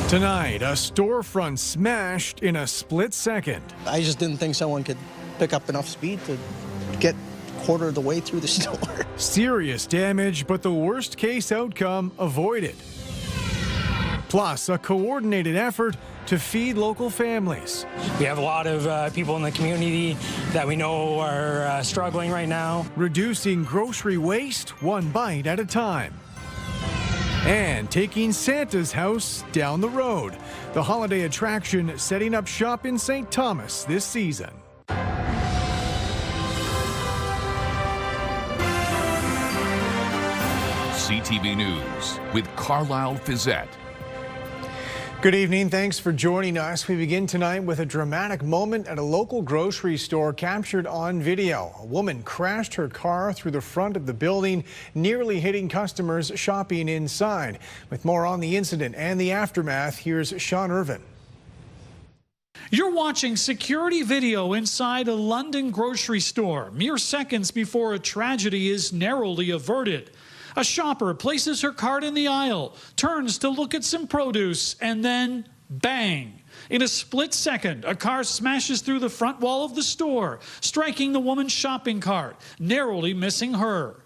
Tonight, a storefront smashed in a split second. I just didn't think someone could pick up enough speed to get a quarter of the way through the store. Serious damage, but the worst case outcome avoided. Plus, a coordinated effort to feed local families. We have a lot of people in the community that we know are struggling right now. Reducing grocery waste one bite at a time. And taking Santa's house down the road. The holiday attraction setting up shop in St. Thomas this season. CTV News with Carlyle Fiset. Good evening. Thanks for joining us. We begin tonight with a dramatic moment at a local grocery store captured on video. A woman crashed her car through the front of the building, nearly hitting customers shopping inside. With more on the incident and the aftermath, here's Sean Irvin. You're watching security video inside a London grocery store, mere seconds before a tragedy is narrowly averted. A shopper places her cart in the aisle, turns to look at some produce, and then bang! In a split second, a car smashes through the front wall of the store, striking the woman's shopping cart, narrowly missing her.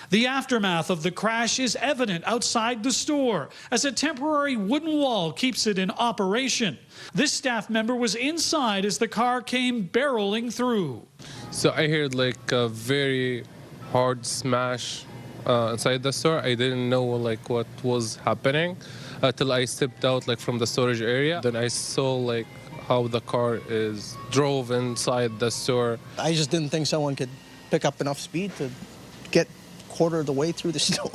The aftermath of the crash is evident outside the store, as a temporary wooden wall keeps it in operation. This staff member was inside as the car came barreling through. So I heard like a very hard smash inside the store. I didn't know like what was happening till I stepped out like from the storage area. Then I saw like how the car drove inside the store. I just didn't think someone could pick up enough speed to get a quarter of the way through the store.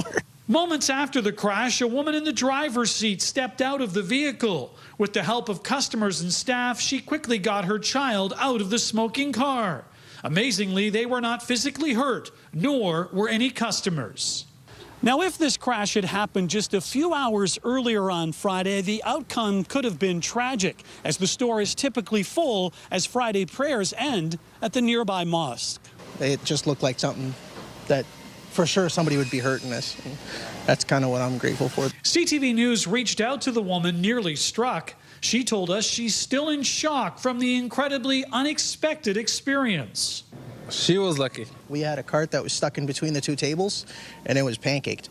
Moments after the crash, a woman in the driver's seat stepped out of the vehicle. With the help of customers and staff, she quickly got her child out of the smoking car. Amazingly, they were not physically hurt, nor were any customers. Now, if this crash had happened just a few hours earlier on Friday, the outcome could have been tragic, as the store is typically full as Friday prayers end at the nearby mosque. It just looked like something that for sure somebody would be hurt in this. And that's kind of what I'm grateful for. CTV News reached out to the woman nearly struck. She told us she's still in shock from the incredibly unexpected experience. She was lucky. We had a cart that was stuck in between the two tables, and it was pancaked.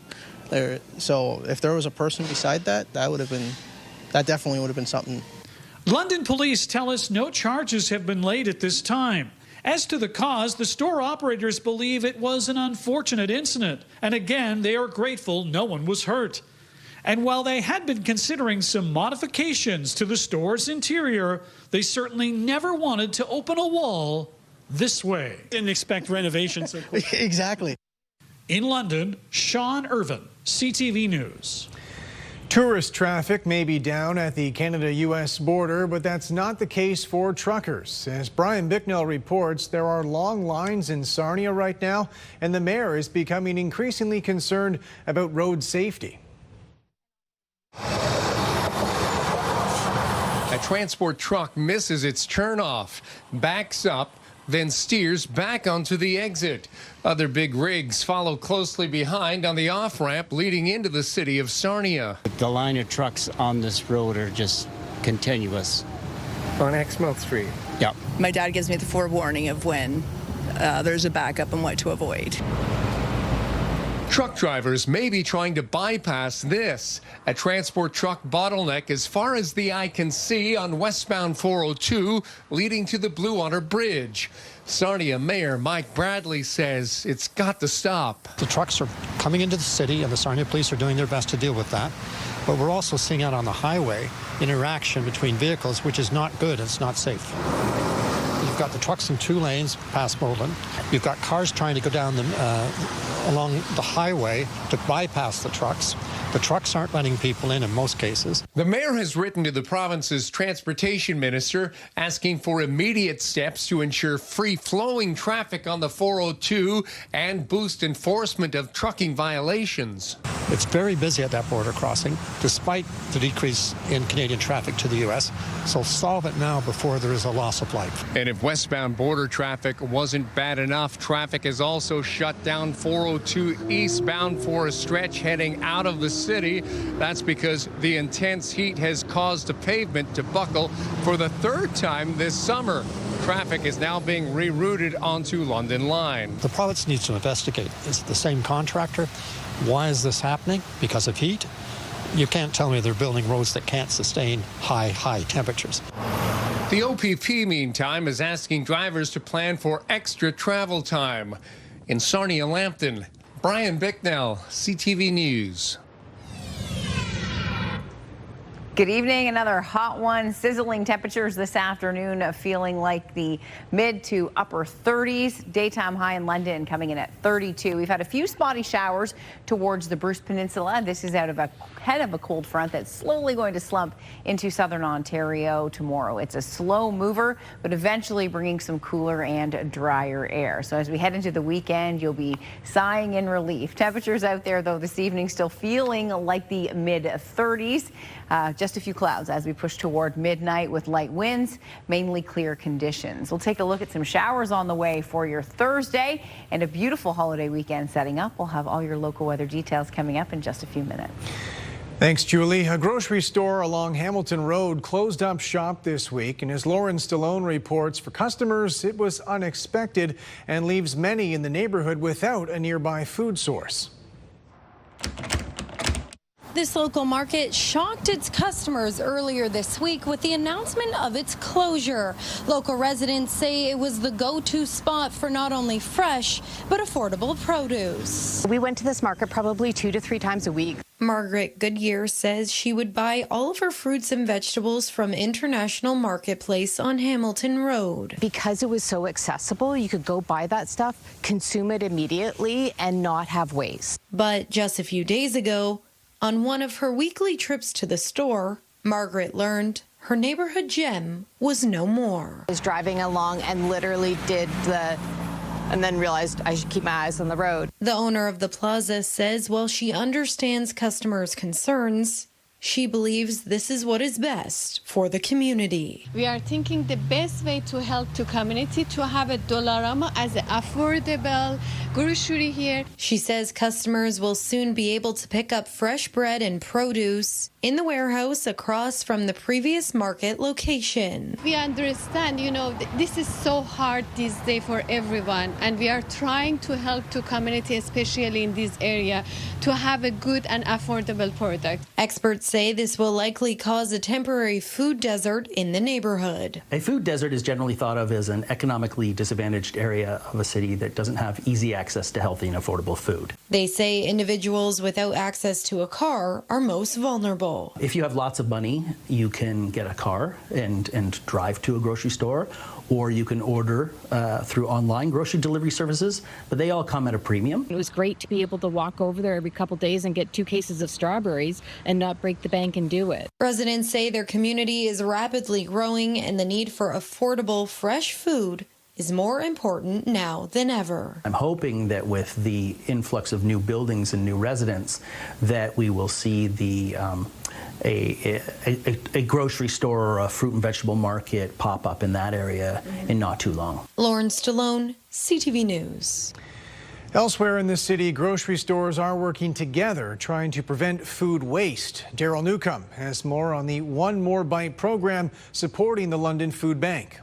So if there was a person beside that, that definitely would have been something. London police tell us no charges have been laid at this time. As to the cause, the store operators believe it was an unfortunate incident, and again, they are grateful no one was hurt. And while they had been considering some modifications to the store's interior, they certainly never wanted to open a wall this way. Didn't expect renovations so quick. Exactly. In London, Sean Irvin, CTV News. Tourist traffic may be down at the Canada-U.S. border, but that's not the case for truckers. As Brian Bicknell reports, there are long lines in Sarnia right now, and the mayor is becoming increasingly concerned about road safety. A transport truck misses its turnoff, backs up, then steers back onto the exit. Other big rigs follow closely behind on the off-ramp leading into the city of Sarnia. The line of trucks on this road are just continuous. On Exmouth Street. Yep. My dad gives me the forewarning of when there's a backup and what to avoid. Truck drivers may be trying to bypass this. A transport truck bottleneck as far as the eye can see on westbound 402 leading to the Blue Water Bridge. Sarnia Mayor Mike Bradley says it's got to stop. The trucks are coming into the city and the Sarnia police are doing their best to deal with that. But we're also seeing out on the highway interaction between vehicles, which is not good. It's not safe. You've got the trucks in two lanes past Moldon. You've got cars trying to go down along the highway to bypass the trucks. The trucks aren't letting people in most cases. The mayor has written to the province's transportation minister asking for immediate steps to ensure free-flowing traffic on the 402 and boost enforcement of trucking violations. It's very busy at that border crossing, despite the decrease in Canadian traffic to the U.S., so solve it now before there is a loss of life. And if westbound border traffic wasn't bad enough, traffic is also shut down 402 eastbound for a stretch heading out of the city. That's because the intense heat has caused the pavement to buckle for the third time this summer. Traffic is now being rerouted onto London Line. The province needs to investigate. It's the same contractor. Why is this happening? Because of heat? You can't tell me they're building roads that can't sustain high temperatures. The OPP, meantime, is asking drivers to plan for extra travel time. In Sarnia-Lambton, Brian Bicknell, CTV News. Good evening. Another hot one. Sizzling temperatures this afternoon, feeling like the mid to upper 30s. Daytime high in London coming in at 32. We've had a few spotty showers towards the Bruce Peninsula. This is out of ahead of a cold front that's slowly going to slump into southern Ontario tomorrow. It's a slow mover, but eventually bringing some cooler and drier air. So as we head into the weekend, you'll be sighing in relief. Temperatures out there, though, this evening still feeling like the mid 30s. Just a few clouds as we push toward midnight with light winds, mainly clear conditions. We'll take a look at some showers on the way for your Thursday and a beautiful holiday weekend setting up. We'll have all your local weather details coming up in just a few minutes. Thanks, Julie. A grocery store along Hamilton Road closed up shop this week, and as Lauren Stallone reports, for customers it was unexpected and leaves many in the neighborhood without a nearby food source. This local market shocked its customers earlier this week with the announcement of its closure. Local residents say it was the go-to spot for not only fresh, but affordable produce. We went to this market probably 2 to 3 times a week. Margaret Goodyear says she would buy all of her fruits and vegetables from International Marketplace on Hamilton Road. Because it was so accessible, you could go buy that stuff, consume it immediately, and not have waste. But just a few days ago, on one of her weekly trips to the store, Margaret learned her neighborhood gem was no more. I was driving along and literally and then realized I should keep my eyes on the road. The owner of the plaza says while she understands customers' concerns, she believes this is what is best for the community. We are thinking the best way to help the community to have a Dollarama as an affordable grocery here. She says customers will soon be able to pick up fresh bread and produce in the warehouse across from the previous market location. We understand, this is so hard these days for everyone, and we are trying to help the community, especially in this area, to have a good and affordable product. Experts say this will likely cause a temporary food desert in the neighborhood. A food desert is generally thought of as an economically disadvantaged area of a city that doesn't have easy access to healthy and affordable food. They say individuals without access to a car are most vulnerable. If you have lots of money, you can get a car and drive to a grocery store, or you can order through online grocery delivery services, but they all come at a premium. It was great to be able to walk over there every couple days and get 2 cases of strawberries and not break the bank and do it. Residents say their community is rapidly growing and the need for affordable, fresh food is more important now than ever. I'm hoping that with the influx of new buildings and new residents, that we will see a grocery store or a fruit and vegetable market pop up in that area in not too long. Lauren Stallone, CTV News. Elsewhere in the city, grocery stores are working together trying to prevent food waste. Daryl Newcomb has more on the One More Bite program supporting the London Food Bank.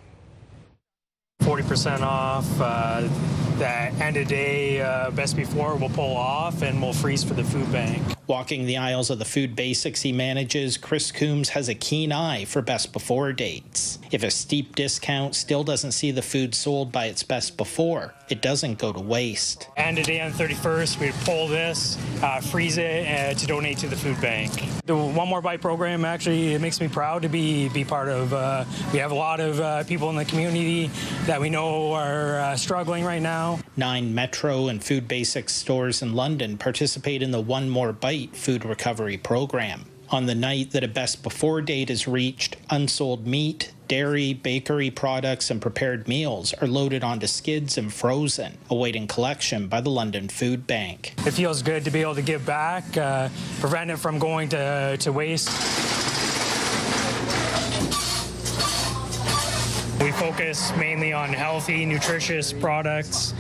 40% off. The end of day best before will pull off and we'll freeze for the food bank. Walking the aisles of the food basics he manages, Chris Coombs has a keen eye for best before dates. If a steep discount still doesn't see the food sold by its best before, it doesn't go to waste. End of day on the 31st, we pull this, freeze it to donate to the food bank. The One More Bite program actually, it makes me proud to be part of. We have a lot of people in the community that we know are struggling right now. 9 Metro and Food Basics stores in London participate in the One More Bite food recovery program. On the night that a best before date is reached, unsold meat, dairy, bakery products, and prepared meals are loaded onto skids and frozen, awaiting collection by the London Food Bank. It feels good to be able to give back, prevent it from going to waste. We We focus mainly on healthy, nutritious products,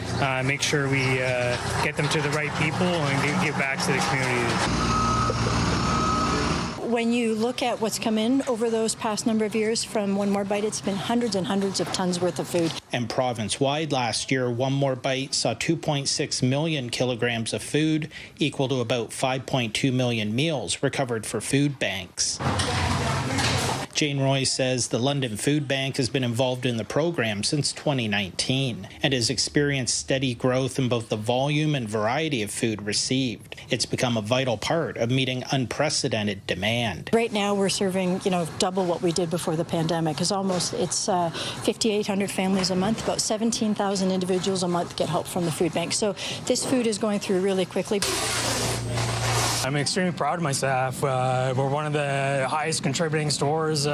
make sure we get them to the right people and give back to the community. When you look at what's come in over those past number of years from One More Bite, it's been hundreds and hundreds of tons worth of food. And province-wide last year, One More Bite saw 2.6 million kilograms of food, equal to about 5.2 million meals recovered for food banks. Jane Roy says the London Food Bank has been involved in the program since 2019 and has experienced steady growth in both the volume and variety of food received. It's become a vital part of meeting unprecedented demand. Right now we're serving, double what we did before the pandemic. It's 5,800 families a month, about 17,000 individuals a month get help from the food bank. So this food is going through really quickly. I'm extremely proud of my staff. We're one of the highest contributing stores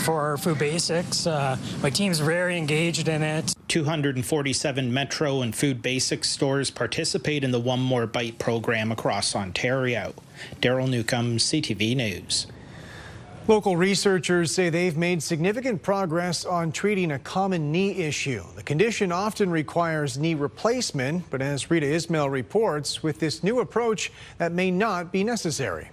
for food basics. My team's very engaged in it. 247 Metro and Food Basics stores participate in the One More Bite program across Ontario. Daryl Newcomb, CTV News. Local researchers say they've made significant progress on treating a common knee issue. The condition often requires knee replacement, but as Rita Ismail reports, with this new approach, that may not be necessary.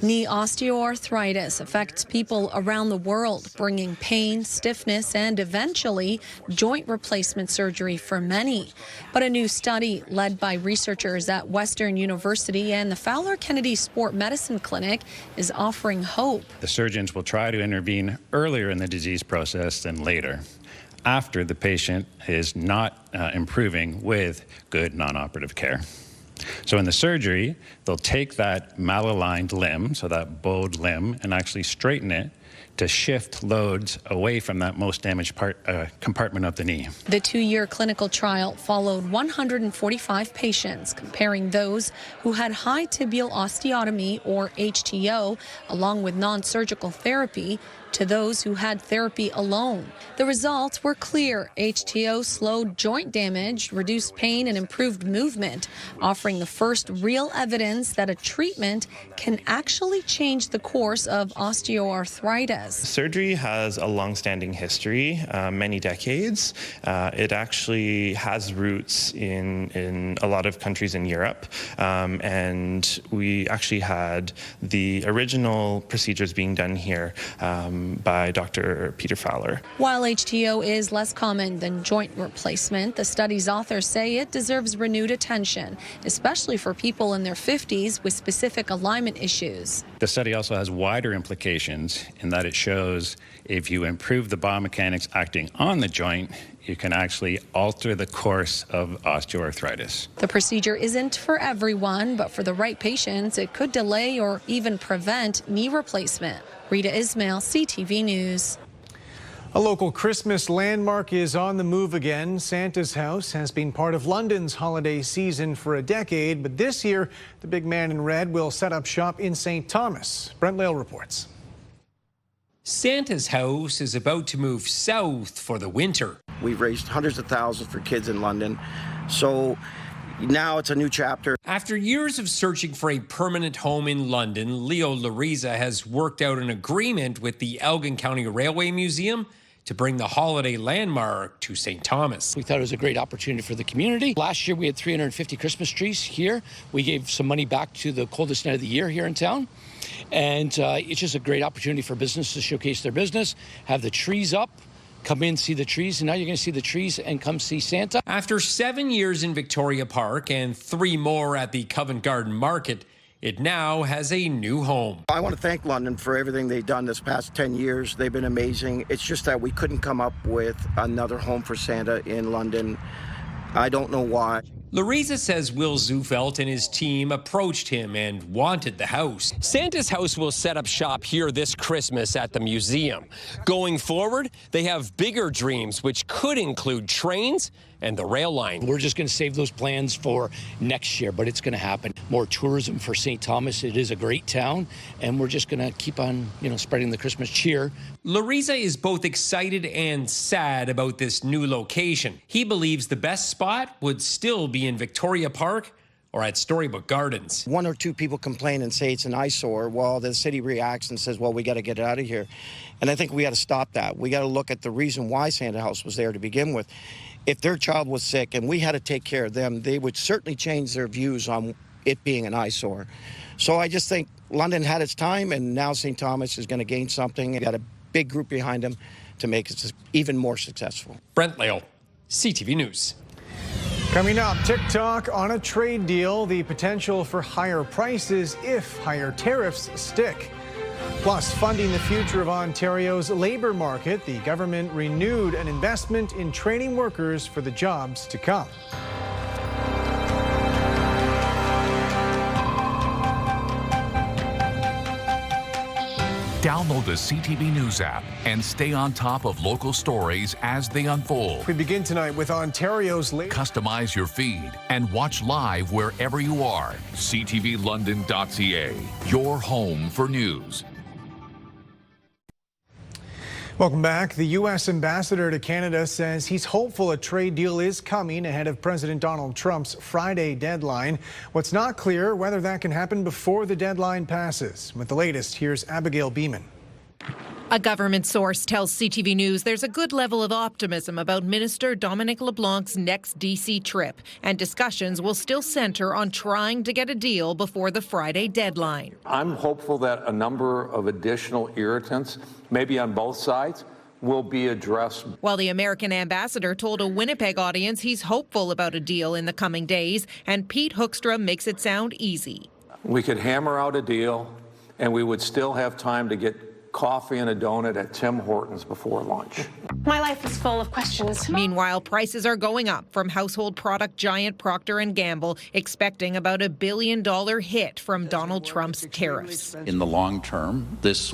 Knee osteoarthritis affects people around the world, bringing pain, stiffness, and eventually joint replacement surgery for many. But a new study led by researchers at Western University and the Fowler Kennedy Sport Medicine Clinic is offering hope. The surgeons will try to intervene earlier in the disease process than later, after the patient is not improving with good non-operative care. So in the surgery, they'll take that malaligned limb, so that bowed limb, and actually straighten it to shift loads away from that most damaged compartment of the knee. The 2-year clinical trial followed 145 patients, comparing those who had high tibial osteotomy, or HTO, along with non-surgical therapy, to those who had therapy alone. The results were clear. HTO slowed joint damage, reduced pain, and improved movement, offering the first real evidence that a treatment can actually change the course of osteoarthritis. Surgery has a long-standing history, many decades. It actually has roots in a lot of countries in Europe, and we actually had the original procedures being done here by Dr. Peter Fowler. While HTO is less common than joint replacement, the study's authors say it deserves renewed attention, especially for people in their 50s with specific alignment issues. The study also has wider implications in that it shows if you improve the biomechanics acting on the joint, you can actually alter the course of osteoarthritis. The procedure isn't for everyone, but for the right patients, it could delay or even prevent knee replacement. Rita Ismail, CTV News. A local Christmas landmark is on the move again. Santa's house has been part of London's holiday season for a decade, but this year, the big man in red will set up shop in St. Thomas. Brent Lale reports. Santa's house is about to move south for the winter. We've raised hundreds of thousands for kids in London, so now it's a new chapter. After years of searching for a permanent home in London, Leo Lariza has worked out an agreement with the Elgin County Railway Museum to bring the holiday landmark to St. Thomas. We thought it was a great opportunity for the community. Last year we had 350 Christmas trees here. We gave some money back to the coldest night of the year here in town. And it's just a great opportunity for business to showcase their business, have the trees up, come in, see the trees, and now you're going to see the trees and come see Santa. After 7 years in Victoria Park and 3 more at the Covent Garden Market, it now has a new home. I want to thank London for everything they've done this past 10 years. They've been amazing. It's just that we couldn't come up with another home for Santa in London. I don't know why. Lariza says Will Zufelt and his team approached him and wanted the house. Santa's house will set up shop here this Christmas at the museum. Going forward, they have bigger dreams, which could include trains and the rail line. We're just going to save those plans for next year, but it's going to happen. More tourism for St. Thomas. It is a great town, and we're just going to keep on, spreading the Christmas cheer. Lariza is both excited and sad about this new location. He believes the best spot would still be in Victoria Park, or at Storybook Gardens. One or two people complain and say it's an eyesore. Well, the city reacts and says, well, we got to get it out of here. And I think we got to stop that. We got to look at the reason why Santa House was there to begin with. If their child was sick and we had to take care of them, they would certainly change their views on it being an eyesore. So I just think London had its time, and now St. Thomas is going to gain something. Got a big group behind them to make it even more successful. Brent Lale, CTV News. Coming up, TikTok on a trade deal, the potential for higher prices if higher tariffs stick. Plus, funding the future of Ontario's labour market, the government renewed an investment in training workers for the jobs to come. Download the CTV News app and stay on top of local stories as they unfold. We begin tonight with Ontario's Customize your feed and watch live wherever you are. ctvlondon.ca, your home for news. Welcome back. The U.S. ambassador to Canada says he's hopeful a trade deal is coming ahead of President Donald Trump's Friday deadline. What's not clear whether that can happen before the deadline passes. With the latest, here's Abigail Beeman. A government source tells CTV News there's a good level of optimism about Minister Dominic LeBlanc's next D.C. trip, and discussions will still center on trying to get a deal before the Friday deadline. I'm hopeful that a number of additional irritants, maybe on both sides, will be addressed. While the American ambassador told a Winnipeg audience he's hopeful about a deal in the coming days, and Pete Hoekstra makes it sound easy. We could hammer out a deal, and we would still have time to get coffee and a donut at Tim Hortons before lunch. My life is full of questions. Meanwhile, prices are going up from household product giant Procter & Gamble, expecting about $1 billion hit from Donald Trump's tariffs. In the long term, this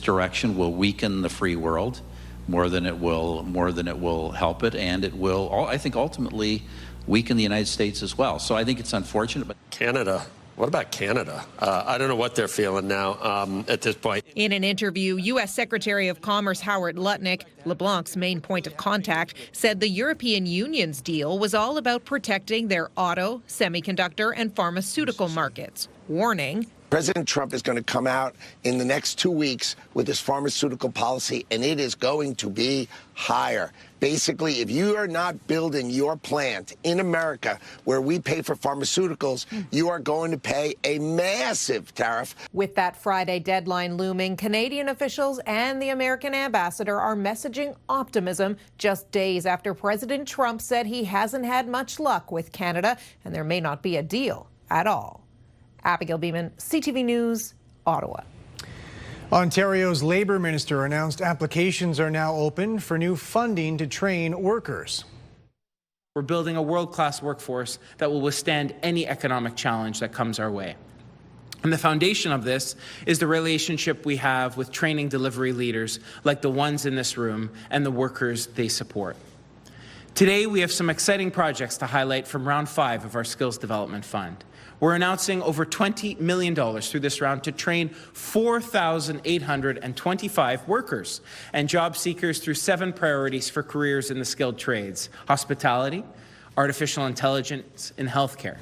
direction will weaken the free world more than it will help it, and it will, I think, ultimately weaken the United States as well. So I think it's unfortunate. But Canada. What about Canada? I don't know what they're feeling now at this point. In an interview, U.S. Secretary of Commerce Howard Lutnick, LeBlanc's main point of contact, said the European Union's deal was all about protecting their auto, semiconductor, and pharmaceutical markets, warning President Trump is going to come out in the next 2 weeks with his pharmaceutical policy, and it is going to be higher. Basically, if you are not building your plant in America where we pay for pharmaceuticals, you are going to pay a massive tariff. With that Friday deadline looming, Canadian officials and the American ambassador are messaging optimism just days after President Trump said he hasn't had much luck with Canada and there may not be a deal at all. Abigail Beeman, CTV News, Ottawa. Ontario's Labour Minister announced applications are now open for new funding to train workers. We're building a world-class workforce that will withstand any economic challenge that comes our way. And the foundation of this is the relationship we have with training delivery leaders like the ones in this room and the workers they support. Today, we have some exciting projects to highlight from round 5 of our Skills Development Fund. We're announcing over $20 million through this round to train 4,825 workers and job seekers through 7 priorities for careers in the skilled trades: hospitality, artificial intelligence, and healthcare.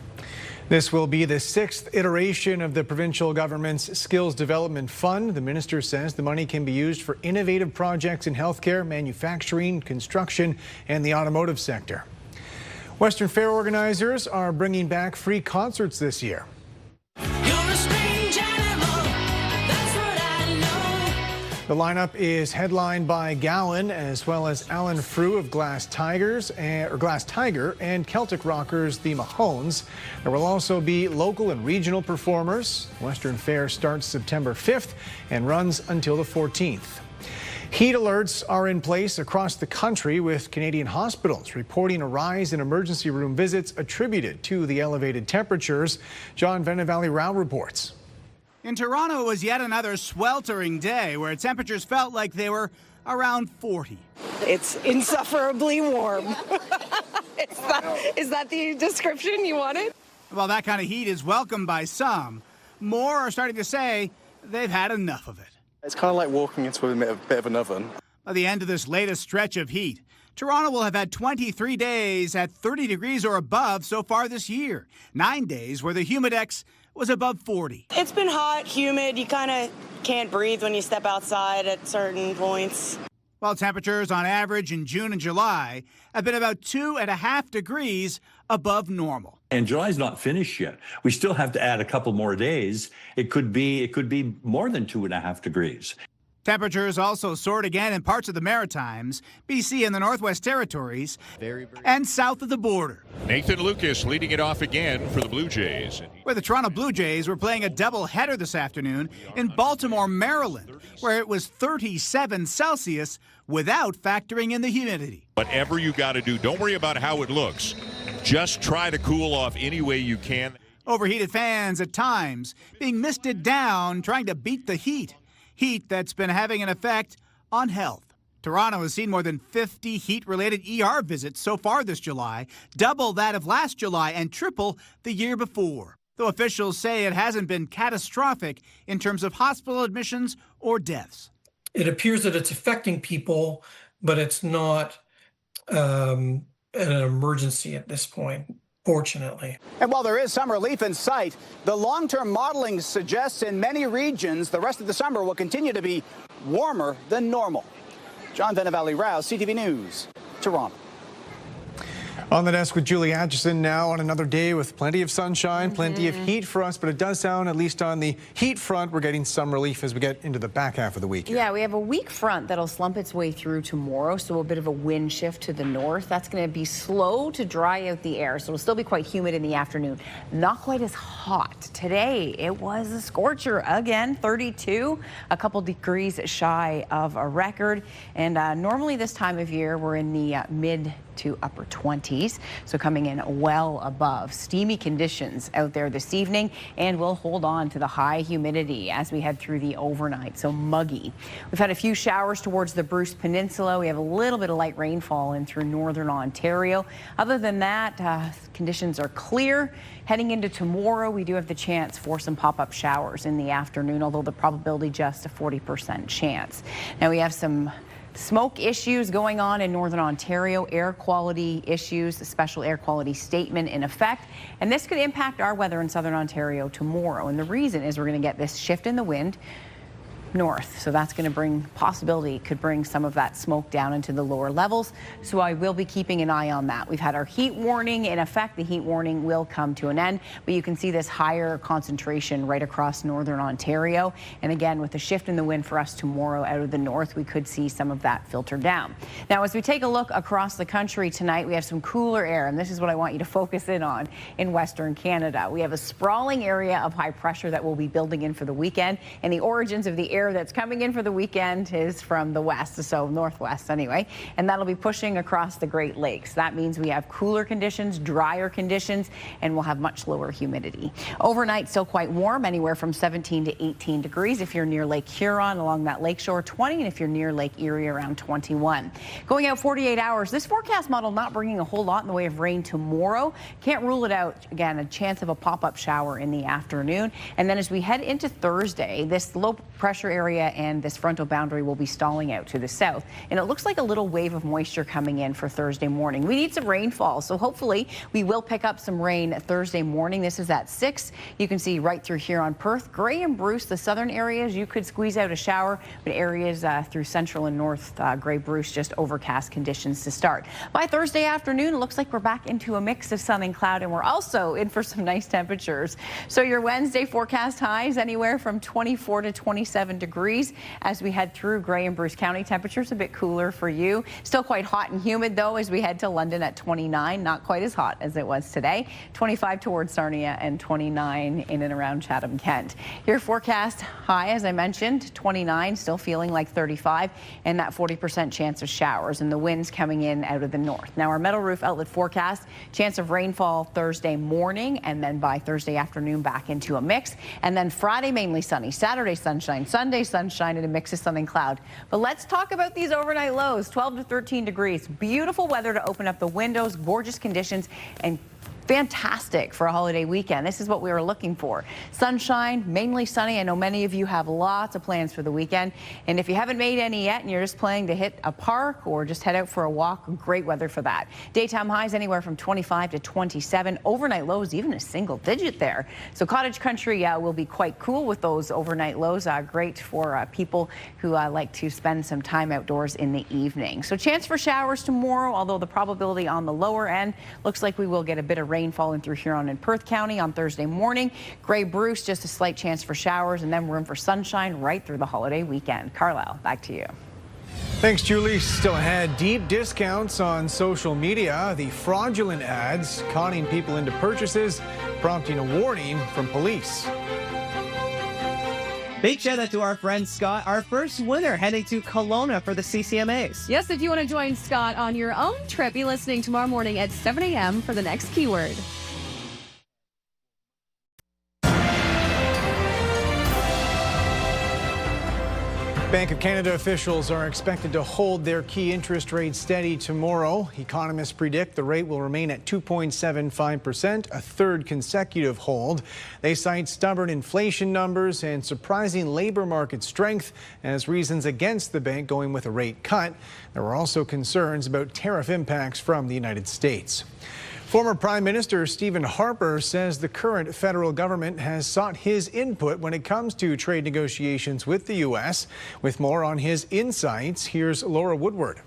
This will be the 6th iteration of the provincial government's Skills Development Fund. The minister says the money can be used for innovative projects in healthcare, manufacturing, construction, and the automotive sector. Western Fair organizers are bringing back free concerts this year. The lineup is headlined by Gowan, as well as Alan Frew of Glass Tiger and Celtic rockers The Mahones. There will also be local and regional performers. Western Fair starts September 5th and runs until the 14th. Heat alerts are in place across the country, with Canadian hospitals reporting a rise in emergency room visits attributed to the elevated temperatures. John Venevalley-Rao reports. In Toronto, it was yet another sweltering day where temperatures felt like they were around 40. It's insufferably warm. Is that the description you wanted? Well, that kind of heat is welcomed by some. More are starting to say they've had enough of it. It's kind of like walking into a bit of an oven. By the end of this latest stretch of heat, Toronto will have had 23 days at 30 degrees or above so far this year. 9 days where the humidex was above 40. It's been hot, humid. You kind of can't breathe when you step outside at certain points. While temperatures on average in June and July have been about 2.5 degrees above normal. And July's not finished yet. We still have to add a couple more days. It could be more than 2.5 degrees. Temperatures also soared again in parts of the Maritimes, BC and the Northwest Territories, and south of the border. Nathan Lucas leading it off again for the Blue Jays. Where the Toronto Blue Jays were playing a doubleheader this afternoon in Baltimore, Maryland, where it was 37 Celsius without factoring in the humidity. Whatever you got to do, don't worry about how it looks. Just try to cool off any way you can. Overheated fans at times being misted down, trying to beat the heat. Heat that's been having an effect on health. Toronto has seen more than 50 heat-related ER visits so far this July, double that of last July and triple the year before. Though officials say it hasn't been catastrophic in terms of hospital admissions or deaths. It appears that it's affecting people, but it's not an emergency at this point, fortunately. And while there is some relief in sight, the long-term modeling suggests in many regions the rest of the summer will continue to be warmer than normal. John Venevalley-Rouse, CTV News, Toronto. On the desk with Julie Atchison now on another day with plenty of sunshine, plenty of heat for us, but it does sound, at least on the heat front, we're getting some relief as we get into the back half of the week. Yeah, we have a weak front that'll slump its way through tomorrow, so a bit of a wind shift to the north. That's going to be slow to dry out the air, so it'll still be quite humid in the afternoon. Not quite as hot. Today, it was a scorcher again, 32, a couple degrees shy of a record. And normally this time of year, we're in the mid to upper 20s, so coming in well above. Steamy conditions out there this evening, and we'll hold on to the high humidity as we head through the overnight, so muggy. We've had a few showers towards the Bruce Peninsula. We have a little bit of light rainfall in through northern Ontario. Other than that, conditions are clear. Heading into tomorrow, we do have the chance for some pop-up showers in the afternoon, although the probability just a 40% chance. Now we have some smoke issues going on in northern Ontario, air quality issues, a special air quality statement in effect, and this could impact our weather in southern Ontario tomorrow. And the reason is we're going to get this shift in the wind north, so that's going to could bring some of that smoke down into the lower levels, so I will be keeping an eye on that. We've had our heat warning in effect. The heat warning will come to an end, but you can see this higher concentration right across northern Ontario, and again with the shift in the wind for us tomorrow out of the north, we could see some of that filter down. Now as we take a look across the country tonight, we have some cooler air, and this is what I want you to focus in on in Western Canada. We have a sprawling area of high pressure that will be building in for the weekend, and the origins of the air that's coming in for the weekend is from the west, so northwest anyway, and that'll be pushing across the Great Lakes. That means we have cooler conditions, drier conditions, and we'll have much lower humidity. Overnight, still quite warm, anywhere from 17 to 18 degrees if you're near Lake Huron along that lakeshore, 20, and if you're near Lake Erie, around 21. Going out 48 hours, this forecast model not bringing a whole lot in the way of rain tomorrow. Can't rule it out. Again, a chance of a pop-up shower in the afternoon. And then as we head into Thursday, this low pressure area and this frontal boundary will be stalling out to the south, and it looks like a little wave of moisture coming in for Thursday morning. We need some rainfall, so hopefully we will pick up some rain Thursday morning. This is at 6. You can see right through here on Perth, Grey and Bruce, the southern areas, you could squeeze out a shower, but areas through central and north Grey Bruce, just overcast conditions to start. By Thursday afternoon, it looks like we're back into a mix of sun and cloud, and we're also in for some nice temperatures. So your Wednesday forecast highs anywhere from 24 to 27 degrees as we head through Grey and Bruce County. Temperatures a bit cooler for you. Still quite hot and humid though as we head to London at 29. Not quite as hot as it was today. 25 towards Sarnia and 29 in and around Chatham-Kent. Your forecast high, as I mentioned, 29, still feeling like 35, and that 40% chance of showers, and the winds coming in out of the north. Now our Metal Roof Outlet forecast, chance of rainfall Thursday morning, and then by Thursday afternoon back into a mix, and then Friday mainly sunny, Saturday sunshine, Sunday sunshine, and a mix of sun and cloud. But let's talk about these overnight lows. 12 to 13 degrees. Beautiful weather to open up the windows, gorgeous conditions, and fantastic for a holiday weekend. This is what we were looking for. Sunshine, mainly sunny. I know many of you have lots of plans for the weekend. And if you haven't made any yet and you're just planning to hit a park or just head out for a walk, great weather for that. Daytime highs anywhere from 25 to 27. Overnight lows, even a single digit there. So cottage country will be quite cool with those overnight lows. Great for people who like to spend some time outdoors in the evening. So chance for showers tomorrow, although the probability on the lower end. Looks like we will get a bit of rain falling through Huron and Perth County on Thursday morning. Grey Bruce, just a slight chance for showers, and then room for sunshine right through the holiday weekend. Carlyle, back to you. Thanks, Julie. Still ahead, deep discounts on social media, the fraudulent ads conning people into purchases, prompting a warning from police. Big shout out to our friend Scott, our first winner heading to Kelowna for the CCMAs. Yes, if you want to join Scott on your own trip, be listening tomorrow morning at 7 a.m. for the next keyword. Bank of Canada officials are expected to hold their key interest rate steady tomorrow. Economists predict the rate will remain at 2.75%, a third consecutive hold. They cite stubborn inflation numbers and surprising labor market strength as reasons against the bank going with a rate cut. There were also concerns about tariff impacts from the United States. Former Prime Minister Stephen Harper says the current federal government has sought his input when it comes to trade negotiations with the U.S. With more on his insights, here's Laura Woodward.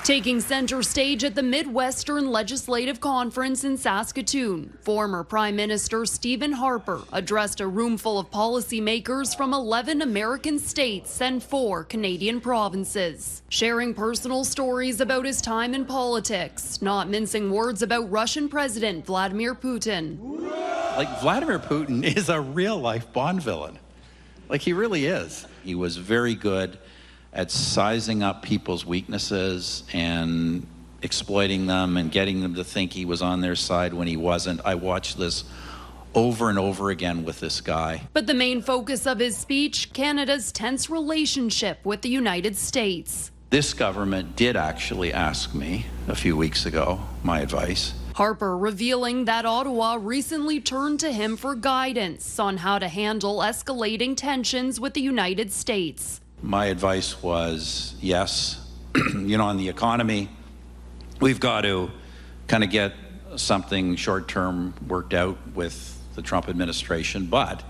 Taking center stage at the Midwestern Legislative Conference in Saskatoon, former Prime Minister Stephen Harper addressed a room full of policymakers from 11 American states and 4 Canadian provinces, sharing personal stories about his time in politics, not mincing words about Russian President Vladimir Putin. Like, Vladimir Putin is a real-life Bond villain. Like, he really is. He was very good at sizing up people's weaknesses and exploiting them and getting them to think he was on their side when he wasn't. I watched this over and over again with this guy. But the main focus of his speech, Canada's tense relationship with the United States. This government did actually ask me a few weeks ago my advice. Harper revealing that Ottawa recently turned to him for guidance on how to handle escalating tensions with the United States. My advice was, yes, on the economy, we've got to kind of get something short-term worked out with the Trump administration, but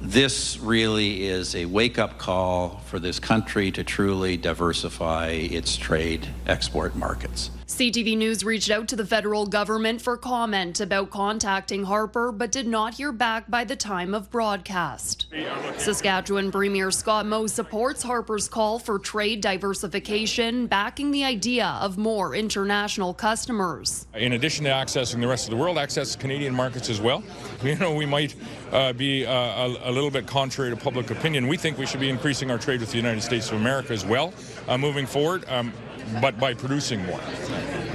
this really is a wake-up call for this country to truly diversify its trade export markets. CTV News reached out to the federal government for comment about contacting Harper, but did not hear back by the time of broadcast. Saskatchewan Premier Scott Moe supports Harper's call for trade diversification, backing the idea of more international customers. In addition to accessing the rest of the world, access Canadian markets as well. We might be a little bit contrary to public opinion. We think we should be increasing our trade with the United States of America as well, moving forward. But by producing more.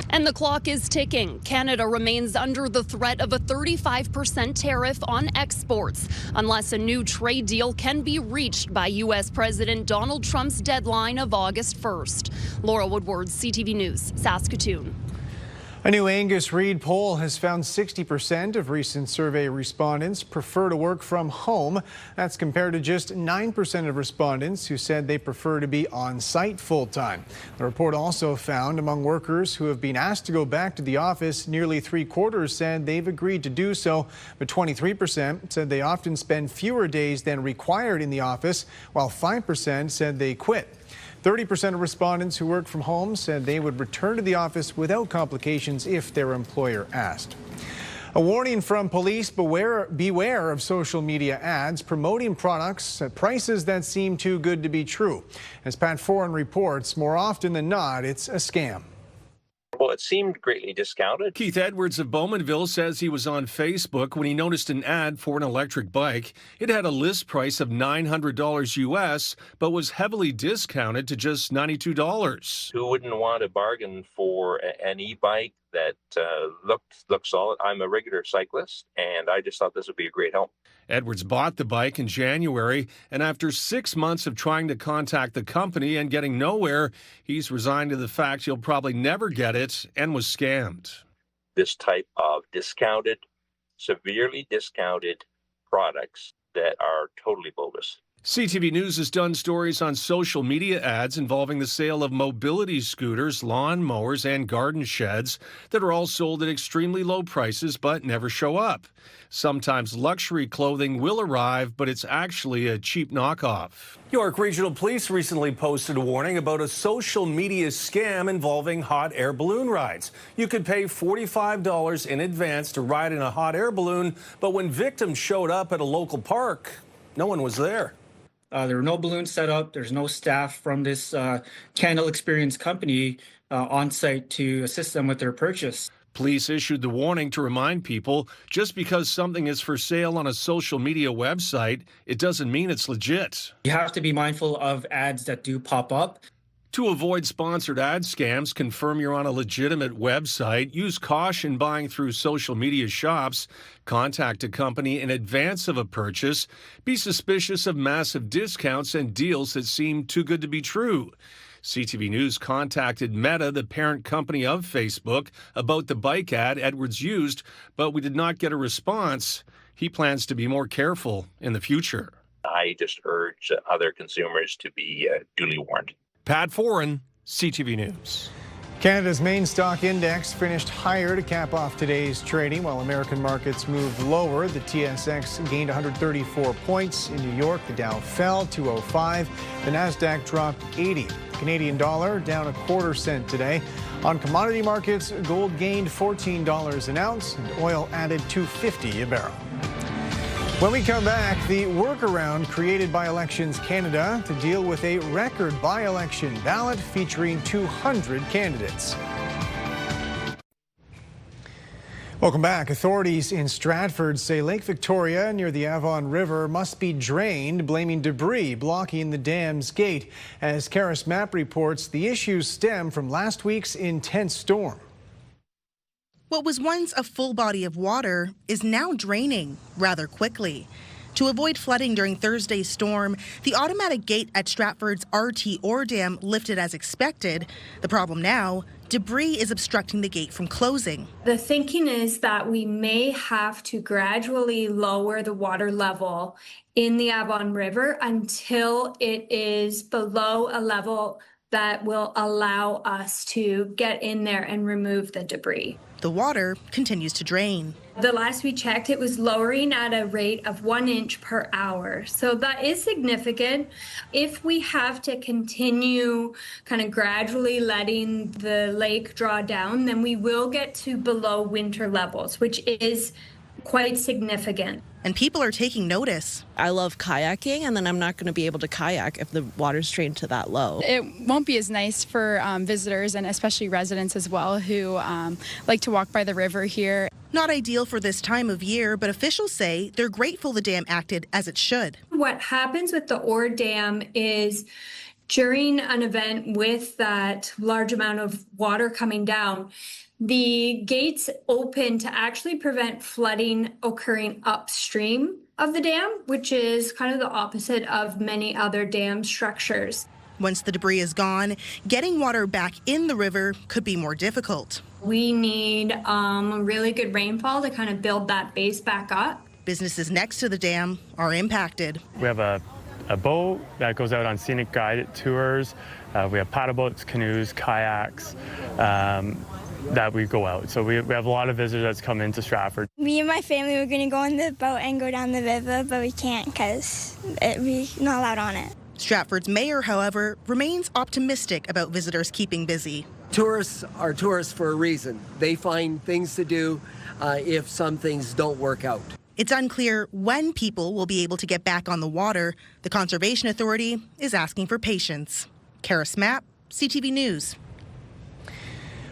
And the clock is ticking. Canada remains under the threat of a 35% tariff on exports unless a new trade deal can be reached by U.S. President Donald Trump's deadline of August 1st. Laura Woodward, CTV News, Saskatoon. A new Angus Reid poll has found 60% of recent survey respondents prefer to work from home. That's compared to just 9% of respondents who said they prefer to be on site full-time. The report also found among workers who have been asked to go back to the office, nearly 3/4 said they've agreed to do so, but 23% said they often spend fewer days than required in the office, while 5% said they quit. 30% of respondents who work from home said they would return to the office without complications if their employer asked. A warning from police: beware of social media ads promoting products at prices that seem too good to be true. As Pat Foran reports, more often than not, it's a scam. Well, it seemed greatly discounted. Keith Edwards of Bowmanville says he was on Facebook when he noticed an ad for an electric bike. It had a list price of $900 US, but was heavily discounted to just $92. Who wouldn't want a bargain for an e-bike that looked solid? I'm a regular cyclist, and I just thought this would be a great help. Edwards bought the bike in January, and after 6 months of trying to contact the company and getting nowhere, he's resigned to the fact he'll probably never get it and was scammed. this type of discounted, severely discounted products that are totally bogus. CTV News has done stories on social media ads involving the sale of mobility scooters, lawn mowers, and garden sheds that are all sold at extremely low prices but never show up. Sometimes luxury clothing will arrive, but it's actually a cheap knockoff. York Regional Police recently posted a warning about a social media scam involving hot air balloon rides. You could pay $45 in advance to ride in a hot air balloon, but when victims showed up at a local park, no one was there. There were no balloons set up. There's no staff from this Candle Experience company on site to assist them with their purchase. Police issued the warning to remind people just because something is for sale on a social media website, it doesn't mean it's legit. You have to be mindful of ads that do pop up. To avoid sponsored ad scams, confirm you're on a legitimate website, use caution buying through social media shops, contact a company in advance of a purchase, be suspicious of massive discounts and deals that seem too good to be true. CTV News contacted Meta, the parent company of Facebook, about the bike ad Edwards used, but we did not get a response. He plans to be more careful in the future. I just urge other consumers to be duly warned. Pat Foran, CTV News. Canada's main stock index finished higher to cap off today's trading, while American markets moved lower. The TSX gained 134 points. In New York, the Dow fell 205. The Nasdaq dropped 80. Canadian dollar down a quarter cent today. On commodity markets, gold gained $14 an ounce, and oil added $2.50 a barrel. When we come back, the workaround created by Elections Canada to deal with a record by-election ballot featuring 200 candidates. Welcome back. Authorities in Stratford say Lake Victoria near the Avon River must be drained, blaming debris blocking the dam's gate. As Karis Mapp reports, the issues stem from last week's intense storm. What was once a full body of water is now draining rather quickly. To avoid flooding during Thursday's storm, the automatic gate at Stratford's RT Ore Dam lifted as expected. The problem now, debris is obstructing the gate from closing. The thinking is that we may have to gradually lower the water level in the Avon River until it is below a level that will allow us to get in there and remove the debris. The water continues to drain. The last we checked, it was lowering at a rate of 1 inch per hour. So that is significant. If we have to continue kind of gradually letting the lake draw down, then we will get to below winter levels, which is quite significant. And people are taking notice. I love kayaking, and then I'm not going to be able to kayak if the water's drained to that low. It won't be as nice for visitors and especially residents as well who like to walk by the river here. Not ideal for this time of year, but officials say they're grateful the dam acted as it should. What happens with the Ore Dam is during an event with that large amount of water coming down, the gates open to actually prevent flooding occurring upstream of the dam, which is kind of the opposite of many other dam structures. Once the debris is gone, getting water back in the river could be more difficult. We need a really good rainfall to kind of build that base back up. Businesses next to the dam are impacted. We have a boat that goes out on scenic guided tours. We have paddle boats, canoes, kayaks. That we go out. So we have a lot of visitors that's come into Stratford. Me and my family were going to go on the boat and go down the river, but we can't because we're not allowed on it. Stratford's mayor, however, remains optimistic about visitors keeping busy. Tourists are tourists for a reason. They find things to do if some things don't work out. It's unclear when people will be able to get back on the water. The Conservation Authority is asking for patience. Karis Mapp, CTV News.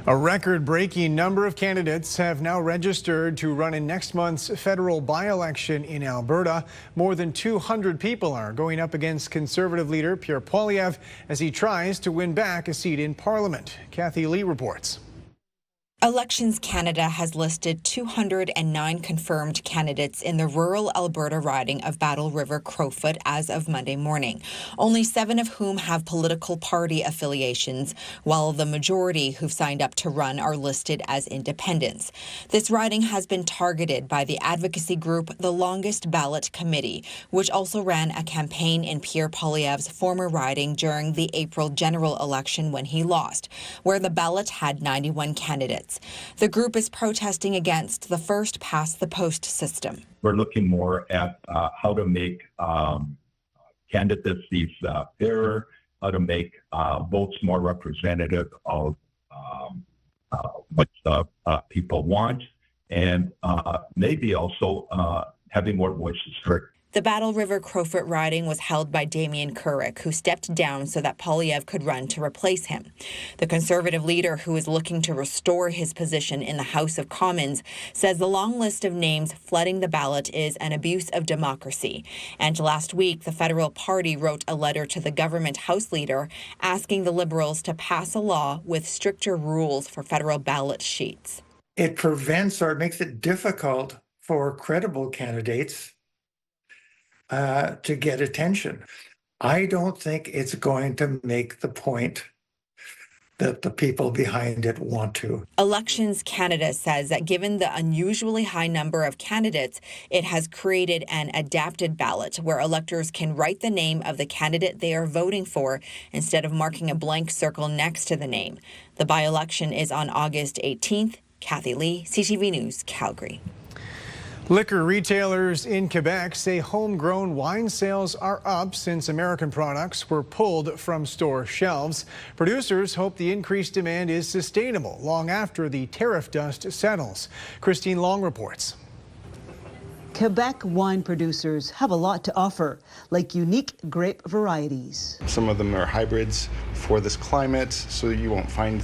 A record-breaking number of candidates have now registered to run in next month's federal by-election in Alberta. More than 200 people are going up against Conservative leader Pierre Poilievre as he tries to win back a seat in Parliament. Kathy Lee reports. Elections Canada has listed 209 confirmed candidates in the rural Alberta riding of Battle River Crowfoot as of Monday morning, only 7 of whom have political party affiliations, while the majority who've signed up to run are listed as independents. This riding has been targeted by the advocacy group The Longest Ballot Committee, which also ran a campaign in Pierre Poilievre's former riding during the April general election when he lost, where the ballot had 91 candidates. The group is protesting against the first past the post system. We're looking more at how to make candidacies fairer, how to make votes more representative of what people want, and maybe also having more voices heard. The Battle River Crowfoot riding was held by Damien Couric, who stepped down so that Poilievre could run to replace him. The Conservative leader, who is looking to restore his position in the House of Commons, says the long list of names flooding the ballot is an abuse of democracy. And last week, the federal party wrote a letter to the government House leader asking the Liberals to pass a law with stricter rules for federal ballot sheets. It prevents or makes it difficult for credible candidates to get attention. I don't think it's going to make the point that the people behind it want to. Elections Canada says that given the unusually high number of candidates, it has created an adapted ballot where electors can write the name of the candidate they are voting for instead of marking a blank circle next to the name. The by-election is on August 18th. Kathy Lee, CTV News, Calgary. Liquor retailers in Quebec say homegrown wine sales are up since American products were pulled from store shelves. Producers hope the increased demand is sustainable long after the tariff dust settles. Christine Long reports. Quebec wine producers have a lot to offer, like unique grape varieties. Some of them are hybrids for this climate, so you won't find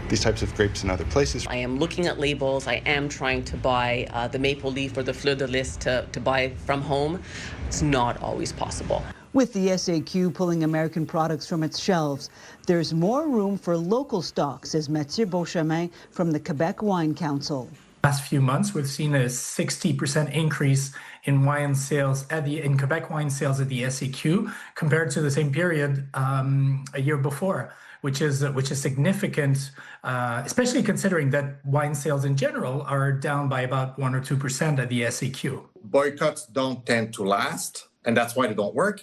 these types of grapes in other places. I am looking at labels. I am trying to buy the maple leaf or the fleur de lis to buy from home. It's not always possible. With the SAQ pulling American products from its shelves, there's more room for local stock, says Mathieu Beauchemin from the Quebec Wine Council. Last few months, we've seen a 60% increase in wine sales in Quebec wine sales at the SAQ compared to the same period a year before, which is significant, especially considering that wine sales in general are down by about 1 or 2% at the SAQ. Boycotts don't tend to last, and that's why they don't work.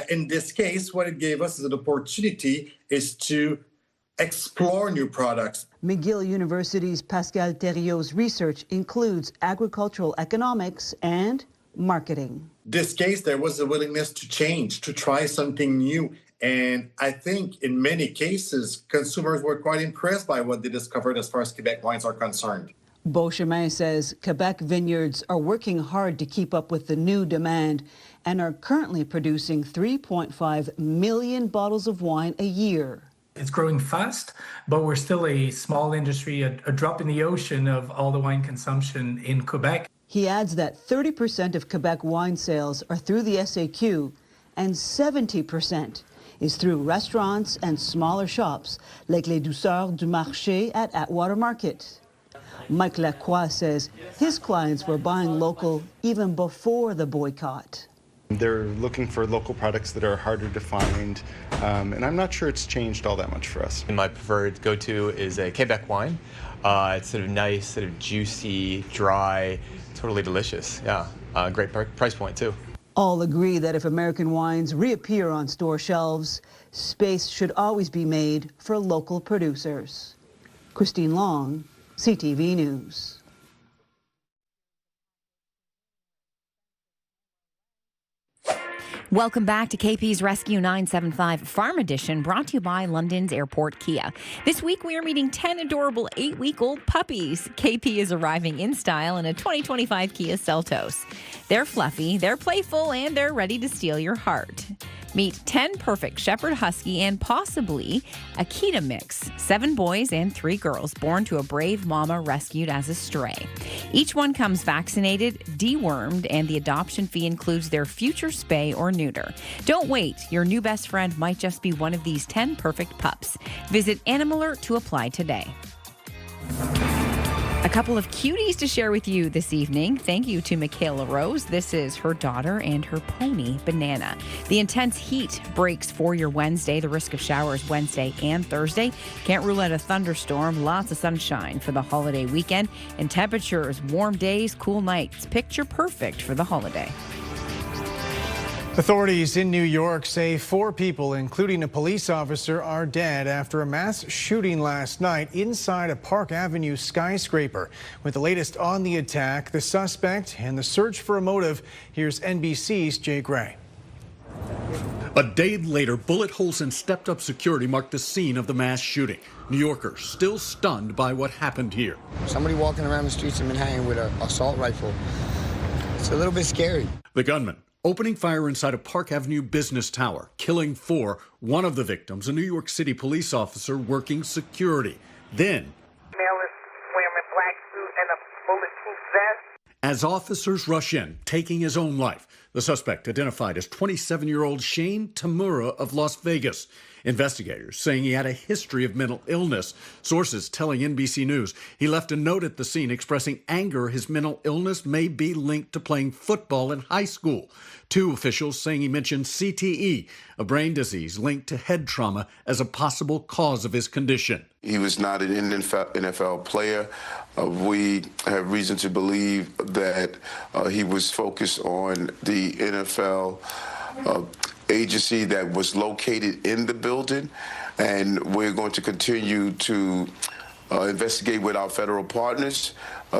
In this case, what it gave us as an opportunity is to explore new products. McGill University's Pascal Thériault's research includes agricultural economics and marketing. This case, there was a willingness to change, to try something new. And I think in many cases, consumers were quite impressed by what they discovered as far as Quebec wines are concerned. Beauchemin says Quebec vineyards are working hard to keep up with the new demand and are currently producing 3.5 million bottles of wine a year. It's growing fast, but we're still a small industry, a drop in the ocean of all the wine consumption in Quebec. He adds that 30% of Quebec wine sales are through the SAQ and 70% is through restaurants and smaller shops like Les Douceurs du Marché at Atwater Market. Mike Lacroix says his clients were buying local even before the boycott. They're looking for local products that are harder to find, and I'm not sure it's changed all that much for us. My preferred go-to is a Quebec wine. It's sort of nice, sort of juicy, dry, totally delicious. Yeah, great price point too. All agree that if American wines reappear on store shelves, space should always be made for local producers. Christine Long, CTV News. Welcome back to KP's Rescue 975 Farm Edition, brought to you by London's Airport Kia. This week we are meeting 10 adorable 8-week-old puppies. KP is arriving in style in a 2025 Kia Seltos. They're fluffy, they're playful, and they're ready to steal your heart. Meet 10 perfect Shepherd Husky and possibly Akita mix. 7 boys and 3 girls born to a brave mama rescued as a stray. Each one comes vaccinated, dewormed, and the adoption fee includes their future spay or neuter. Don't wait. Your new best friend might just be one of these 10 perfect pups. Visit Animal Alert to apply today. A couple of cuties to share with you this evening. Thank you to Michaela Rose. This is her daughter and her pony, Banana. The intense heat breaks for your Wednesday. The risk of showers Wednesday and Thursday. Can't rule out a thunderstorm. Lots of sunshine for the holiday weekend. And temperatures, warm days, cool nights. Picture perfect for the holiday. Authorities in New York say 4 people, including a police officer, are dead after a mass shooting last night inside a Park Avenue skyscraper. With the latest on the attack, the suspect, and the search for a motive, here's NBC's Jay Gray. A day later, bullet holes and stepped-up security marked the scene of the mass shooting. New Yorkers still stunned by what happened here. Somebody walking around the streets of Manhattan with an assault rifle. It's a little bit scary. The gunman opening fire inside a Park Avenue business tower, killing 4. One of the victims, a New York City police officer working security. Then, wearing a black suit and a bulletproof vest. As officers rush in, taking his own life, the suspect identified as 27-year-old Shane Tamura of Las Vegas. Investigators saying he had a history of mental illness. Sources telling NBC News he left a note at the scene expressing anger his mental illness may be linked to playing football in high school. 2 officials saying he mentioned CTE, a brain disease linked to head trauma, as a possible cause of his condition. He was not an NFL player. We have reason to believe that he was focused on the NFL agency that was located in the building, and we're going to continue to investigate with our federal partners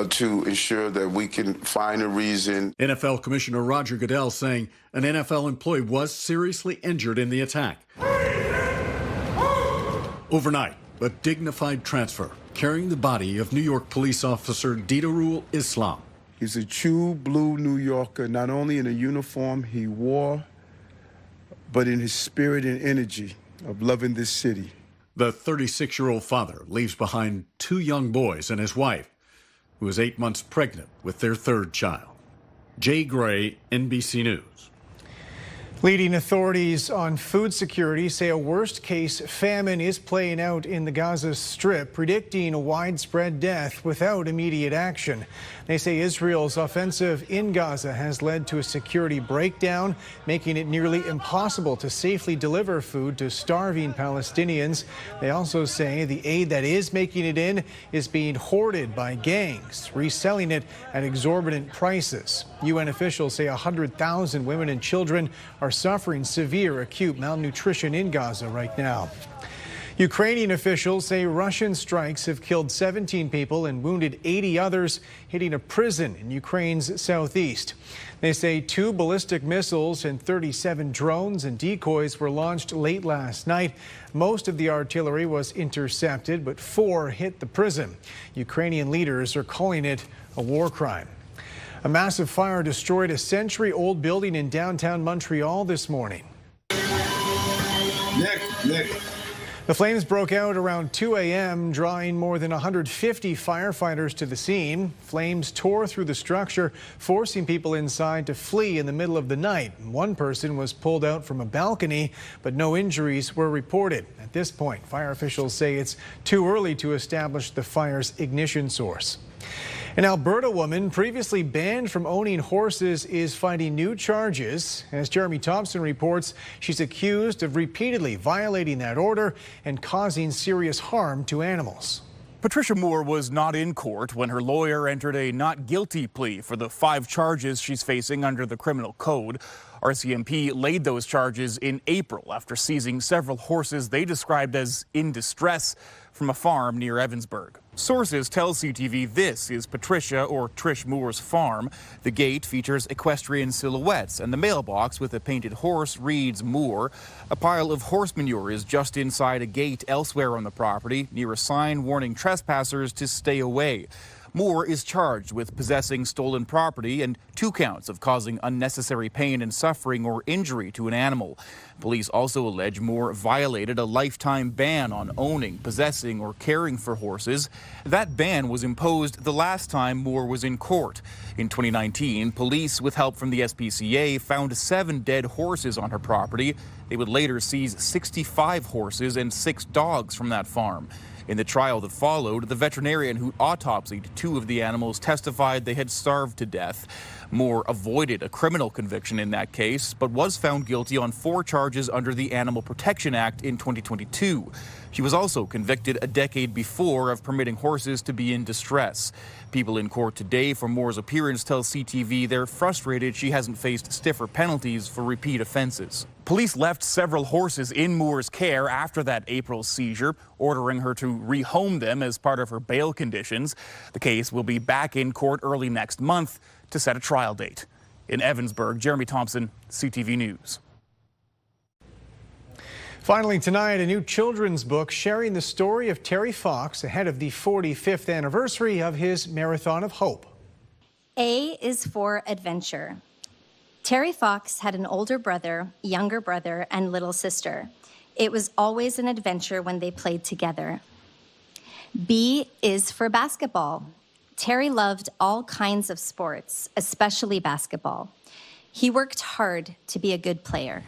to ensure that we can find a reason. NFL Commissioner Roger Goodell saying an NFL employee was seriously injured in the attack. Overnight, a dignified transfer carrying the body of New York police officer Didarul Islam. He's a true blue New Yorker, not only in the uniform he wore, but in his spirit and energy of loving this city. The 36-year-old father leaves behind 2 young boys and his wife, who is 8 months pregnant with their 3rd child. Jay Gray, NBC News. Leading authorities on food security say a worst-case famine is playing out in the Gaza Strip, predicting a widespread death without immediate action. They say Israel's offensive in Gaza has led to a security breakdown, making it nearly impossible to safely deliver food to starving Palestinians. They also say the aid that is making it in is being hoarded by gangs, reselling it at exorbitant prices. UN officials say 100,000 women and children are suffering severe acute malnutrition in Gaza right now. Ukrainian officials say Russian strikes have killed 17 people and wounded 80 others, hitting a prison in Ukraine's southeast. They say 2 ballistic missiles and 37 drones and decoys were launched late last night. Most of the artillery was intercepted, but 4 hit the prison. Ukrainian leaders are calling it a war crime. A massive fire destroyed a century-old building in downtown Montreal this morning. Nick. The flames broke out around 2 a.m., drawing more than 150 firefighters to the scene. Flames tore through the structure, forcing people inside to flee in the middle of the night. One person was pulled out from a balcony, but no injuries were reported. At this point, fire officials say it's too early to establish the fire's ignition source. An Alberta woman previously banned from owning horses is fighting new charges. As Jeremy Thompson reports, she's accused of repeatedly violating that order and causing serious harm to animals. Patricia Moore was not in court when her lawyer entered a not guilty plea for the 5 charges she's facing under the criminal code. RCMP laid those charges in April after seizing several horses they described as in distress from a farm near Evansburg. Sources tell CTV this is Patricia or Trish Moore's farm. The gate features equestrian silhouettes and the mailbox with a painted horse reads Moore. A pile of horse manure is just inside a gate elsewhere on the property near a sign warning trespassers to stay away. Moore is charged with possessing stolen property and 2 counts of causing unnecessary pain and suffering or injury to an animal. Police also allege Moore violated a lifetime ban on owning, possessing, or caring for horses. That ban was imposed the last time Moore was in court. In 2019, police, with help from the SPCA, found 7 dead horses on her property. They would later seize 65 horses and 6 dogs from that farm. In the trial that followed, the veterinarian who autopsied 2 of the animals testified they had starved to death. Moore avoided a criminal conviction in that case, but was found guilty on 4 charges under the Animal Protection Act in 2022. She was also convicted a decade before of permitting horses to be in distress. People in court today for Moore's appearance tell CTV they're frustrated she hasn't faced stiffer penalties for repeat offenses. Police left several horses in Moore's care after that April seizure, ordering her to rehome them as part of her bail conditions. The case will be back in court early next month to set a trial date. In Evansburg, Jeremy Thompson, CTV News. Finally tonight, a new children's book sharing the story of Terry Fox ahead of the 45th anniversary of his Marathon of Hope. A is for adventure. Terry Fox had an older brother, younger brother, and little sister. It was always an adventure when they played together. B is for basketball. Terry loved all kinds of sports, especially basketball. He worked hard to be a good player.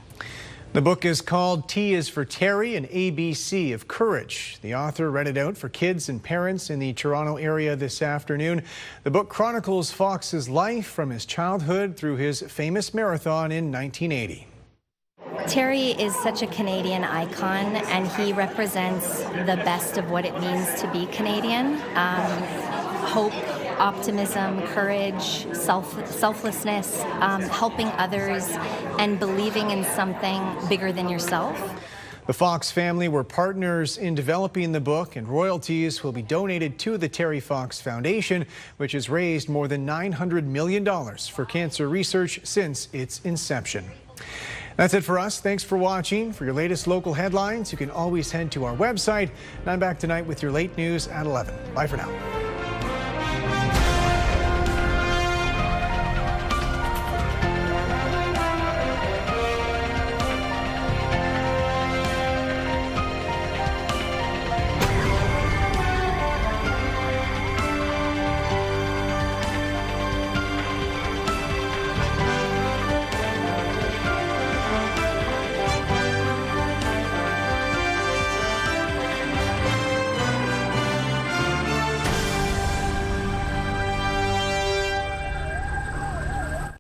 The book is called T is for Terry, an ABC of Courage. The author read it out for kids and parents in the Toronto area this afternoon. The book chronicles Fox's life from his childhood through his famous marathon in 1980. Terry is such a Canadian icon, and he represents the best of what it means to be Canadian. Hope, optimism, courage, selflessness, helping others, and believing in something bigger than yourself. The Fox family were partners in developing the book, and royalties will be donated to the Terry Fox Foundation, which has raised more than $900 million for cancer research since its inception. That's it for us. Thanks for watching. For your latest local headlines, you can always head to our website. And I'm back tonight with your late news at 11. Bye for now.